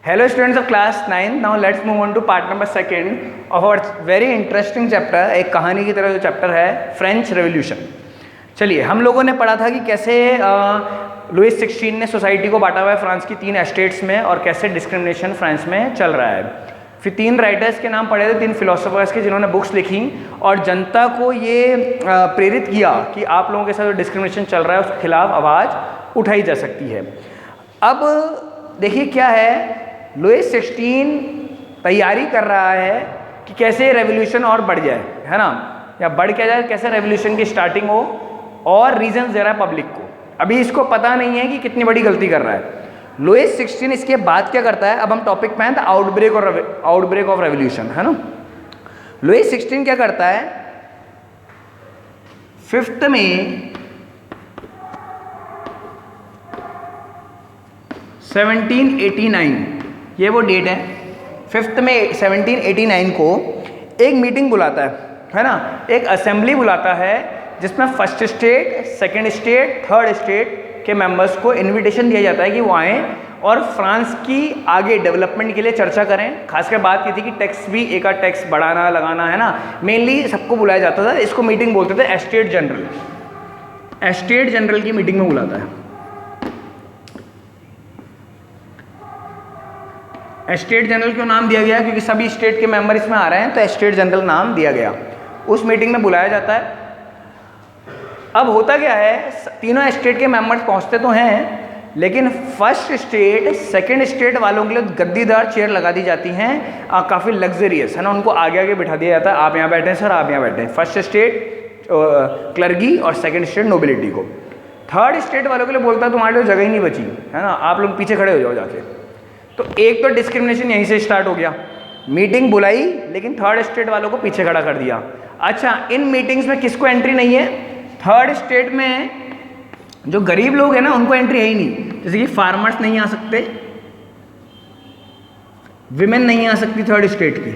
Hello students of class 9. Now let's move on to part number 2 of our very interesting chapter. एक कहानी की तरह जो chapter है फ्रेंच रेवोल्यूशन। चलिए, हम लोगों ने पढ़ा था कि कैसे लुइस 16 ने सोसाइटी को बांटा हुआ है फ्रांस की 3 एस्टेट्स में और कैसे डिस्क्रिमिनेशन फ्रांस में चल रहा है। फिर 3 राइटर्स के नाम पढ़े थे, 3 फिलोसोफर्स के जिन्होंने बुक्स लिखी और जनता को ये प्रेरित किया कि आप लोगों के साथ जो डिस्क्रिमिनेशन चल रहा है उसके खिलाफ आवाज़ उठाई जा सकती है। अब देखिए क्या है, लुइस 16 तैयारी कर रहा है कि कैसे रेवोल्यूशन और बढ़ जाए, है ना, या बढ़ क्या जाए, कैसे रेवोल्यूशन की स्टार्टिंग हो, और रीजंस दे रहा है पब्लिक को। अभी इसको पता नहीं है कि कितनी बड़ी गलती कर रहा है। लुइस 16 इसके बाद क्या करता है, अब हम टॉपिक पे हैं द आउटब्रेक ऑफ रेवोल्यूशन, है ना। लुइस 16 क्या करता है, 5 मई 1789, ये वो डेट है, 5 मई 1789 को एक मीटिंग बुलाता है ना, एक असेंबली बुलाता है जिसमें first state, second state, third state के मेंबर्स को इनविटेशन दिया जाता है कि वो आएँ और फ्रांस की आगे डेवलपमेंट के लिए चर्चा करें। खासकर बात की थी कि टैक्स भी, एक आध टैक्स बढ़ाना लगाना, है ना, मेनली सबको बुलाया जाता था। इसको मीटिंग बोलते थे एस्टेट जनरल। एस्टेट जनरल की मीटिंग में बुलाता है। एस्टेट जनरल क्यों नाम दिया गया, क्योंकि सभी स्टेट के मेंबर इसमें आ रहे हैं, तो एस्टेट जनरल नाम दिया गया। उस मीटिंग में बुलाया जाता है। अब होता क्या है, तीनों स्टेट के मेंबर्स पहुंचते तो हैं, लेकिन फर्स्ट स्टेट, सेकंड स्टेट वालों के लिए गद्दीदार चेयर लगा दी जाती हैं, काफ़ी लग्जरियस, है ना, उनको आगे आगे बिठा दिया जाता है। आप यहाँ बैठे हैं सर, आप यहाँ बैठे हैं। फर्स्ट स्टेट क्लर्गी और सेकंड स्टेट नोबिलिटी को। थर्ड स्टेट वालों के लिए बोलता है तुम्हारे लिए जगह ही नहीं बची, है ना, आप लोग पीछे खड़े हो जाओ जाके। तो एक तो डिस्क्रिमिनेशन यहीं से स्टार्ट हो गया। मीटिंग बुलाई लेकिन थर्ड स्टेट वालों को पीछे खड़ा कर दिया। अच्छा, इन मीटिंग्स में किसको एंट्री नहीं है? थर्ड स्टेट में जो गरीब लोग हैं ना, उनको एंट्री है ही नहीं। जैसे कि फार्मर्स नहीं आ सकते, विमेन नहीं आ सकती थर्ड स्टेट की।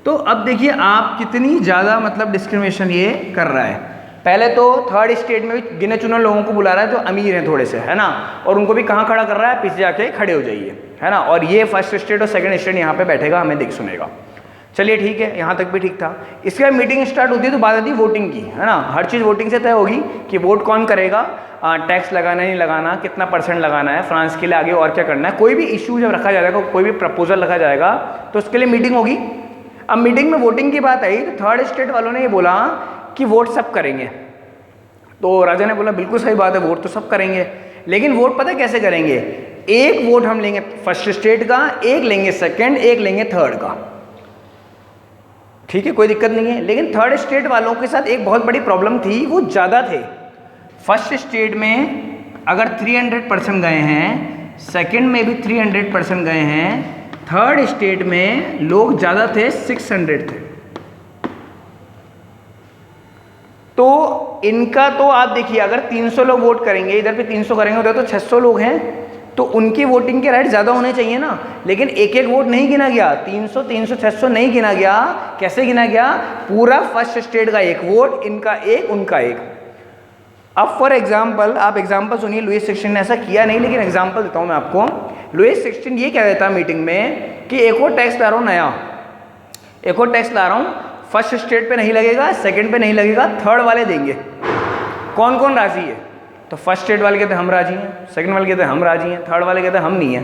तो अब देखिए आप कितनी ज़्यादा मतलब डिस्क्रिमिनेशन ये कर रहा है। पहले तो थर्ड स्टेट में भी गिने चुने लोगों को बुला रहा है जो अमीर हैं थोड़े से, है ना, और उनको भी कहाँ खड़ा कर रहा है, पीछे जाके खड़े हो जाइए, है ना, और ये फर्स्ट स्टेट और सेकंड स्टेट यहाँ पे बैठेगा, हमें देख सुनेगा। चलिए ठीक है, यहाँ तक भी ठीक था। इसके बाद मीटिंग स्टार्ट होती है तो बात आती है वोटिंग की, है ना। हर चीज़ वोटिंग से तय होगी कि वोट कौन करेगा, टैक्स लगाना नहीं लगाना, कितना % लगाना है, फ्रांस के लिए आगे और क्या करना है। कोई भी इशू जब रखा जाएगा, कोई भी प्रपोजल रखा जाएगा तो उसके लिए मीटिंग होगी। अब मीटिंग में वोटिंग की बात आई तो थर्ड स्टेट वालों ने ये बोला कि वोट सब करेंगे। तो राजा ने बोला बिल्कुल सही बात है, वोट तो सब करेंगे, लेकिन वोट पता कैसे करेंगे, एक वोट हम लेंगे फर्स्ट स्टेट का, एक लेंगे सेकंड, एक लेंगे थर्ड का। ठीक है, कोई दिक्कत नहीं है। लेकिन थर्ड स्टेट वालों के साथ एक बहुत बड़ी प्रॉब्लम थी, वो ज़्यादा थे। फर्स्ट स्टेट में अगर 300% गए हैं, सेकंड में भी 300% गए हैं, थर्ड स्टेट में लोग ज़्यादा थे, 600 थे। तो इनका तो आप देखिए, अगर 300 लोग वोट करेंगे, इधर भी 300 करेंगे, उधर तो 600 लोग हैं, तो उनकी वोटिंग के राइट ज़्यादा होने चाहिए ना। लेकिन एक एक वोट नहीं गिना गया, 300, 300, 600 नहीं गिना गया। कैसे गिना गया? पूरा फर्स्ट स्टेट का एक वोट, इनका एक, उनका एक। अब फॉर एग्जाम्पल, आप एग्जाम्पल सुनिए, लुइस 16 ने ऐसा किया नहीं, लेकिन एग्जाम्पल देता हूँ मैं आपको। लुइस 16 ये कह देता मीटिंग में कि एक और टैक्स ला रहा हूँ नया, एक और टैक्स ला रहा हूँ, फर्स्ट स्टेट पे नहीं लगेगा, सेकंड पे नहीं लगेगा, थर्ड वाले देंगे। कौन कौन राजी है? तो फर्स्ट स्टेट वाले कहते हैं हम राजी हैं, सेकंड वाले कहते हैं हम राजी हैं, थर्ड वाले कहते हैं हम नहीं है।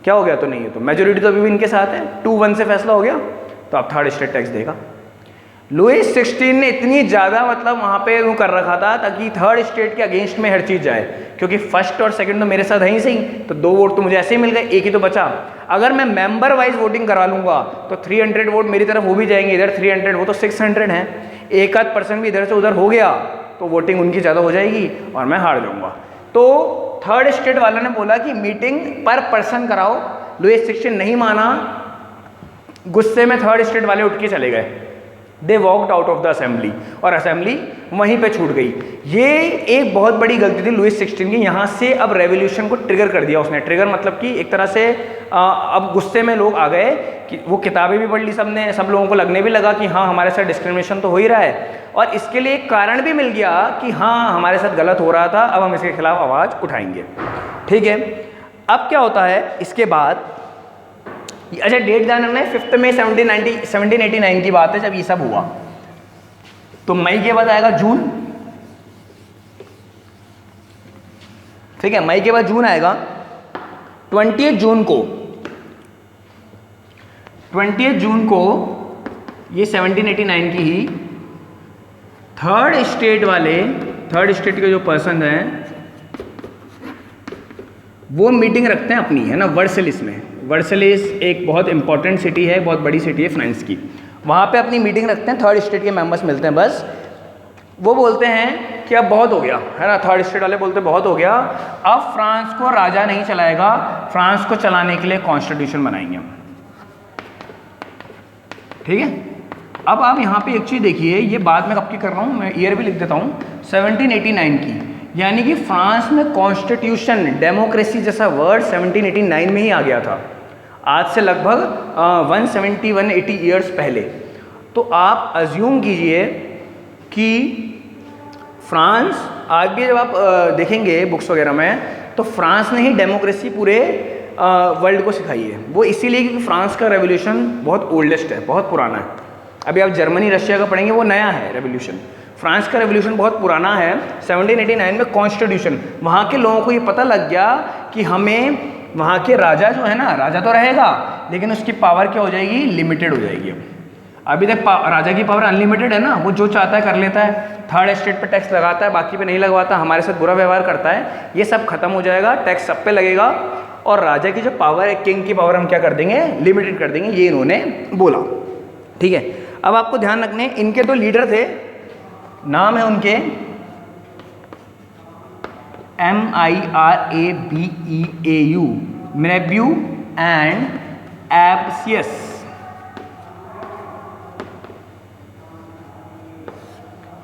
क्या हो गया? तो नहीं है। तो मेजोरिटी तो अभी भी इनके साथ है, 2-1 से फैसला हो गया, तो अब थर्ड स्टेट टैक्स देगा। लुइस 16 ने इतनी ज़्यादा मतलब वहाँ पे वो कर रखा था ताकि थर्ड स्टेट के अगेंस्ट में हर चीज़ जाए, क्योंकि फर्स्ट और सेकंड तो मेरे साथ है ही सही, तो 2 वोट तो मुझे ऐसे ही मिल गए, एक ही तो बचा। अगर मैं मेंबर वाइज वोटिंग करा लूँगा तो 300 वोट मेरी तरफ हो भी जाएंगे, इधर 300, वो तो 600 हैं, एक आध % भी इधर से उधर हो गया तो वोटिंग उनकी ज़्यादा हो जाएगी और मैं हार जाऊँगा। तो थर्ड स्टेट वालों ने बोला कि मीटिंग पर पर्सन कराओ। लुइस 16 नहीं माना, गुस्से में थर्ड स्टेट वाले उठ के चले गए। They walked out of the assembly, और असेंबली वहीं पे छूट गई। ये एक बहुत बड़ी गलती थी लुइस 16 की। यहाँ से अब रेवोल्यूशन को ट्रिगर कर दिया उसने। ट्रिगर मतलब कि एक तरह से अब गुस्से में लोग आ गए कि वो किताबें भी पढ़ ली सबने, सब लोगों को लगने भी लगा कि हाँ हमारे साथ डिस्क्रिमिनेशन तो हो ही रहा है, और इसके लिए एक कारण भी मिल गया कि हाँ हमारे साथ गलत हो रहा था, अब हम इसके खिलाफ आवाज़ उठाएंगे। ठीक है, अब क्या होता है इसके बाद अच्छा डेट ध्यान रखना है, 5 मई 1789 की बात है जब ये सब हुआ। तो मई के बाद आएगा जून, ठीक है, मई के बाद जून आएगा। 20 जून को ये 1789 की ही थर्ड स्टेट के जो पर्सन हैं वो मीटिंग रखते हैं अपनी, है ना, वर्सेलिस में। वर्सेलिस एक बहुत इंपॉर्टेंट सिटी है, बहुत बड़ी सिटी है फ्रांस की। वहाँ पे अपनी मीटिंग रखते हैं, थर्ड स्टेट के मेंबर्स मिलते हैं। बस वो बोलते हैं कि अब बहुत हो गया, है ना, थर्ड स्टेट वाले बोलते हैं बहुत हो गया, अब फ्रांस को राजा नहीं चलाएगा, फ्रांस को चलाने के लिए कॉन्स्टिट्यूशन बनाएंगे हम। ठीक है, अब आप यहाँ पे एक चीज़ देखिए, ये बात मैं कब की कर रहा हूँ, मैं ईयर भी लिख देता हूँ, 1789 की। यानी कि फ्रांस में कॉन्स्टिट्यूशन, डेमोक्रेसी जैसा वर्ड 1789 में ही आ गया था, आज से लगभग 180 ईयर्स पहले। तो आप अज्यूम कीजिए कि फ्रांस, आज भी जब आप देखेंगे बुक्स वगैरह में, तो फ्रांस ने ही डेमोक्रेसी पूरे वर्ल्ड को सिखाई है। वो इसीलिए क्योंकि फ्रांस का रेवोल्यूशन बहुत ओल्डेस्ट है, बहुत पुराना है। अभी आप जर्मनी रशिया का पढ़ेंगे, वो नया है रेवोल्यूशन। फ्रांस का रेवोल्यूशन बहुत पुराना है। 1789 में कॉन्स्टिट्यूशन, वहाँ के लोगों को ये पता लग गया कि हमें, वहाँ के राजा जो है ना, राजा तो रहेगा लेकिन उसकी पावर क्या हो जाएगी, लिमिटेड हो जाएगी। अभी तक राजा की पावर अनलिमिटेड है ना, वो जो चाहता है कर लेता है, थर्ड स्टेट पे टैक्स लगाता है, बाकी पे नहीं लगवाता, हमारे साथ बुरा व्यवहार करता है। ये सब खत्म हो जाएगा, टैक्स सब पे लगेगा और राजा की जो पावर है, किंग की पावर हम क्या कर देंगे, लिमिटेड कर देंगे। ये इन्होंने बोला। ठीक है, अब आपको ध्यान रखने, इनके दो लीडर थे, नाम है उनके Mirabeau, मिरेब्यू एंड एब्सियस।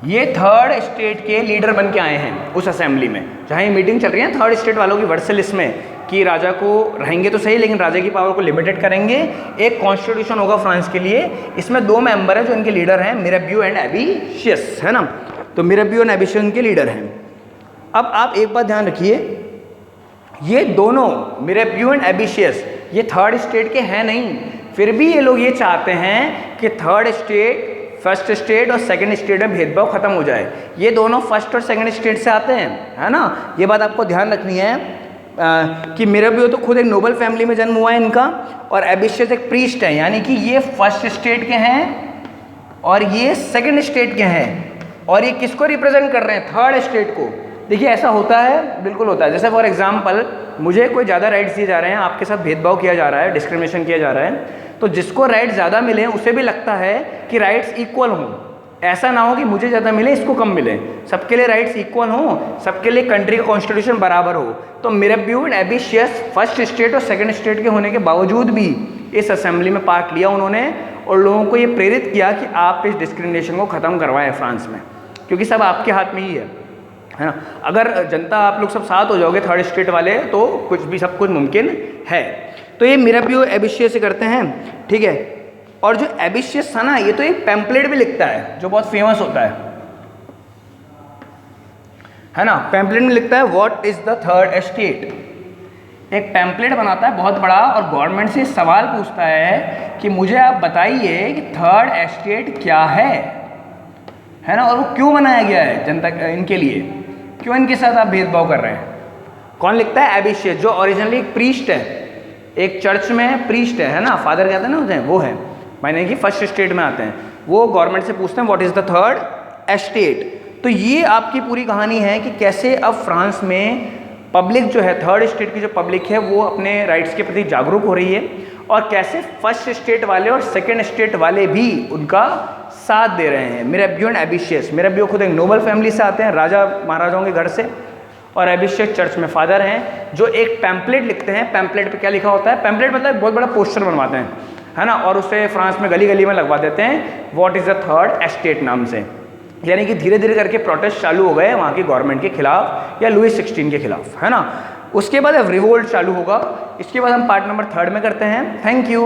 ये थर्ड स्टेट के लीडर बन के आए हैं उस असेंबली में, जहाँ ये मीटिंग चल रही है थर्ड स्टेट वालों की वर्सेलिस में, कि राजा को रहेंगे तो सही लेकिन राजा की पावर को लिमिटेड करेंगे, एक कॉन्स्टिट्यूशन होगा फ्रांस के लिए। इसमें दो मेंबर हैं जो इनके लीडर हैं, मिरेब्यू एंड एबिशियस, है ना। तो मिरेब्यू एंड एबिशियस इनके लीडर हैं। अब आप एक बात ध्यान रखिए, ये दोनों मिरेब्यू एंड एबिशियस ये थर्ड स्टेट के हैं नहीं, फिर भी ये लोग ये चाहते हैं कि थर्ड स्टेट, फर्स्ट स्टेट और सेकंड स्टेट में भेदभाव खत्म हो जाए। ये दोनों फर्स्ट और सेकंड स्टेट से आते हैं, है ना। ये बात आपको ध्यान रखनी है कि मिरेब्यू तो खुद एक नोबल फैमिली में जन्म हुआ है इनका, और एबिशियस एक प्रीस्ट है, यानी कि ये फर्स्ट स्टेट के हैं और ये सेकंड स्टेट के हैं, और ये किसको रिप्रेजेंट कर रहे हैं, थर्ड स्टेट को। देखिए ऐसा होता है, बिल्कुल होता है। जैसे फॉर एग्जांपल मुझे कोई ज़्यादा राइट्स दिए जा रहे हैं, आपके साथ भेदभाव किया जा रहा है, डिस्क्रिमिनेशन किया जा रहा है, तो जिसको राइट ज़्यादा मिले उसे भी लगता है कि राइट्स इक्वल हों। ऐसा ना हो कि मुझे ज़्यादा मिले इसको कम मिले, सबके लिए राइट्स इक्वल हों, सबके लिए कंट्री का कॉन्स्टिट्यूशन बराबर हो। तो मिरेब्यू एंड एबिशियस फर्स्ट स्टेट और सेकंड स्टेट के होने के बावजूद भी इस असेंबली में पार्ट लिया उन्होंने, और लोगों को ये प्रेरित किया कि आप इस डिस्क्रिमिनेशन को ख़त्म करवाएं फ्रांस में, क्योंकि सब आपके हाथ में ही है ना। अगर जनता, आप लोग सब साथ हो जाओगे थर्ड स्टेट वाले, तो कुछ भी, सब कुछ मुमकिन है। तो ये मिरेब्यू एबिशियस से करते हैं, ठीक है। और जो एबिशियस था ना, ये तो एक पैम्पलेट भी लिखता है जो बहुत फेमस होता है ना। पैम्पलेट में लिखता है what is the third state. एक पैम्पलेट बनाता है बहुत बड़ा और गवर्नमेंट से सवाल पूछता है कि मुझे आप बताइए कि थर्ड स्टेट क्या है ना, और वो क्यों बनाया गया है जनता इनके लिए, क्यों इनके साथ आप भेदभाव कर रहे हैं। कौन लिखता है, एबिशियस, जो ओरिजिनली एक प्रीस्ट है, एक चर्च में प्रीस्ट है ना, फादर कहते हैं ना उसे, वो है, माने कि फर्स्ट स्टेट में आते हैं। वो गवर्नमेंट से पूछते हैं what is the third state. तो ये आपकी पूरी कहानी है कि कैसे अब फ्रांस में पब्लिक जो है, थर्ड स्टेट की जो पब्लिक है, वो अपने राइट्स के प्रति जागरूक हो रही है, और कैसे फर्स्ट स्टेट वाले और सेकेंड स्टेट वाले भी उनका साथ दे रहे हैं। मिरेब्यू एंड एबिशियस, मिरेब्यू खुद एक नोबल फैमिली से आते हैं, राजा महाराजाओं के घर से, और एबिशियस चर्च में फादर हैं, जो एक पैम्पलेट लिखते हैं। पैम्पलेट पे क्या लिखा होता है, पैम्पलेट मतलब बहुत बड़ा पोस्टर बनवाते हैं, है ना, और उसे फ्रांस में गली गली में लगवा देते हैं what is the third state नाम से। यानी कि धीरे धीरे करके प्रोटेस्ट चालू हो गए वहाँ की गवर्नमेंट के खिलाफ या लुई 16 के खिलाफ, है ना। उसके बाद अब रिवोल्ट चालू होगा। इसके बाद हम पार्ट नंबर 3 में करते हैं। Thank you.